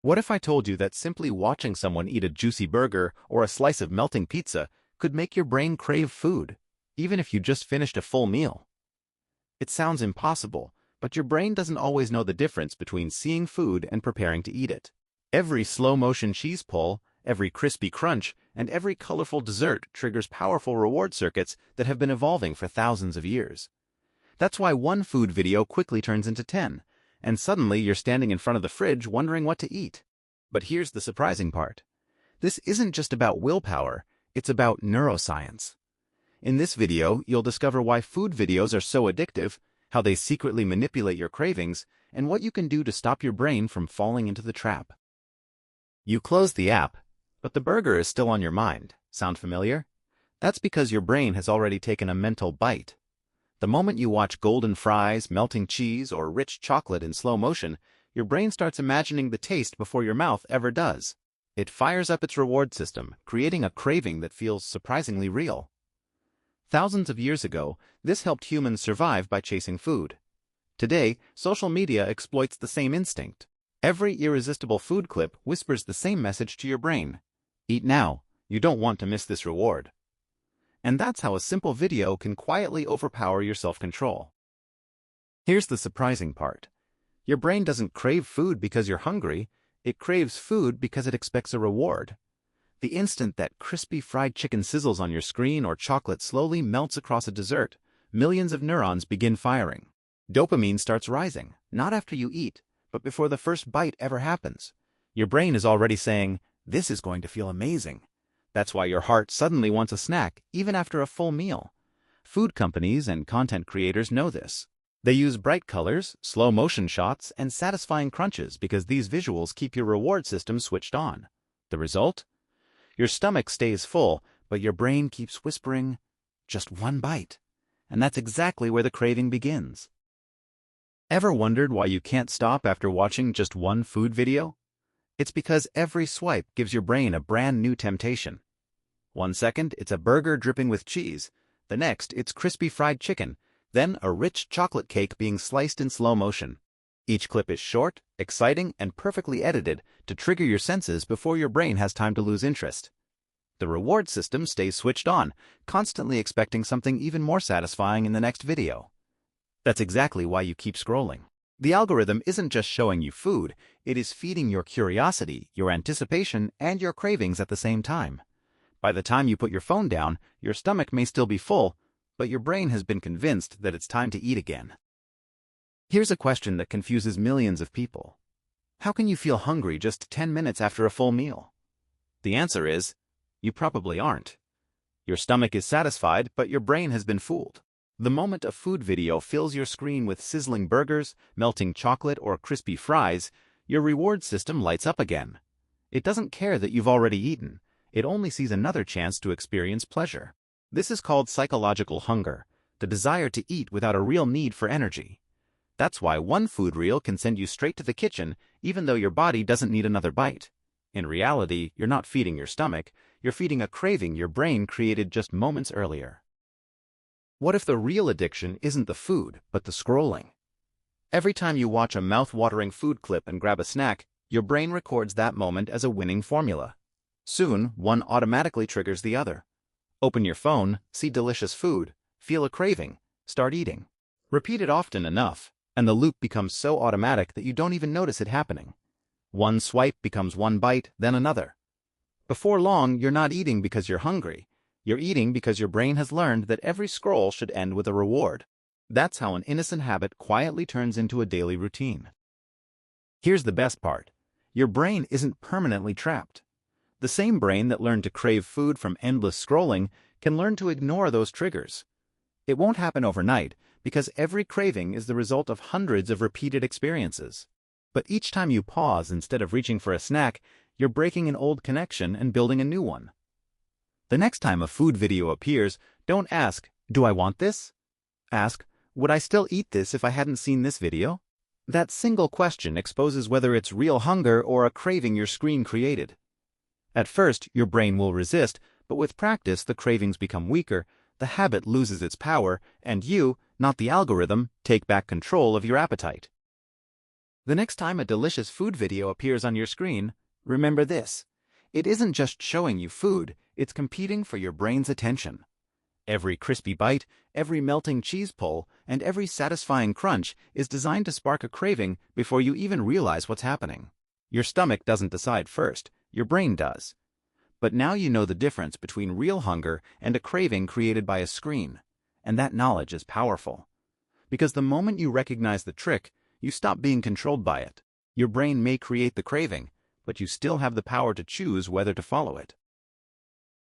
What if I told you that simply watching someone eat a juicy burger or a slice of melting pizza could make your brain crave food, even if you just finished a full meal? It sounds impossible, but your brain doesn't always know the difference between seeing food and preparing to eat it. Every slow-motion cheese pull, every crispy crunch, and every colorful dessert triggers powerful reward circuits that have been evolving for thousands of years. That's why one food video quickly turns into 10, and suddenly you're standing in front of the fridge wondering what to eat. But here's the surprising part. This isn't just about willpower, it's about neuroscience. In this video, you'll discover why food videos are so addictive, how they secretly manipulate your cravings, and what you can do to stop your brain from falling into the trap. You close the app, but the burger is still on your mind. Sound familiar? That's because your brain has already taken a mental bite. The moment you watch golden fries, melting cheese, or rich chocolate in slow motion, your brain starts imagining the taste before your mouth ever does. It fires up its reward system, creating a craving that feels surprisingly real. Thousands of years ago, this helped humans survive by chasing food. Today, social media exploits the same instinct. Every irresistible food clip whispers the same message to your brain. Eat now, you don't want to miss this reward. And that's how a simple video can quietly overpower your self-control. Here's the surprising part. Your brain doesn't crave food because you're hungry, it craves food because it expects a reward. The instant that crispy fried chicken sizzles on your screen or chocolate slowly melts across a dessert, millions of neurons begin firing. Dopamine starts rising, not after you eat, but before the first bite ever happens. Your brain is already saying, "This is going to feel amazing." That's why your heart suddenly wants a snack, even after a full meal. Food companies and content creators know this. They use bright colors, slow motion shots, and satisfying crunches because these visuals keep your reward system switched on. The result? Your stomach stays full, but your brain keeps whispering, "Just one bite." And that's exactly where the craving begins. Ever wondered why you can't stop after watching just one food video? It's because every swipe gives your brain a brand new temptation. 1 second, it's a burger dripping with cheese. The next, it's crispy fried chicken. Then a rich chocolate cake being sliced in slow motion. Each clip is short, exciting, and perfectly edited to trigger your senses before your brain has time to lose interest. The reward system stays switched on, constantly expecting something even more satisfying in the next video. That's exactly why you keep scrolling. The algorithm isn't just showing you food, it is feeding your curiosity, your anticipation, and your cravings at the same time. By the time you put your phone down, your stomach may still be full, but your brain has been convinced that it's time to eat again. Here's a question that confuses millions of people. How can you feel hungry just 10 minutes after a full meal? The answer is, you probably aren't. Your stomach is satisfied, but your brain has been fooled. The moment a food video fills your screen with sizzling burgers, melting chocolate, or crispy fries, your reward system lights up again. It doesn't care that you've already eaten. It only sees another chance to experience pleasure. This is called psychological hunger, the desire to eat without a real need for energy. That's why one food reel can send you straight to the kitchen, even though your body doesn't need another bite. In reality, you're not feeding your stomach, you're feeding a craving your brain created just moments earlier. What if the real addiction isn't the food, but the scrolling? Every time you watch a mouth-watering food clip and grab a snack, your brain records that moment as a winning formula. Soon, one automatically triggers the other. Open your phone, see delicious food, feel a craving, start eating. Repeat it often enough, and the loop becomes so automatic that you don't even notice it happening. One swipe becomes one bite, then another. Before long, you're not eating because you're hungry. You're eating because your brain has learned that every scroll should end with a reward. That's how an innocent habit quietly turns into a daily routine. Here's the best part. Your brain isn't permanently trapped. The same brain that learned to crave food from endless scrolling can learn to ignore those triggers. It won't happen overnight, because every craving is the result of hundreds of repeated experiences. But each time you pause instead of reaching for a snack, you're breaking an old connection and building a new one. The next time a food video appears, don't ask, "Do I want this?" Ask, "Would I still eat this if I hadn't seen this video?" That single question exposes whether it's real hunger or a craving your screen created. At first, your brain will resist, but with practice the cravings become weaker, the habit loses its power, and you, not the algorithm, take back control of your appetite. The next time a delicious food video appears on your screen, remember this. It isn't just showing you food, it's competing for your brain's attention. Every crispy bite, every melting cheese pull, and every satisfying crunch is designed to spark a craving before you even realize what's happening. Your stomach doesn't decide first, your brain does. But now you know the difference between real hunger and a craving created by a screen, and that knowledge is powerful. Because the moment you recognize the trick, you stop being controlled by it. Your brain may create the craving, but you still have the power to choose whether to follow it.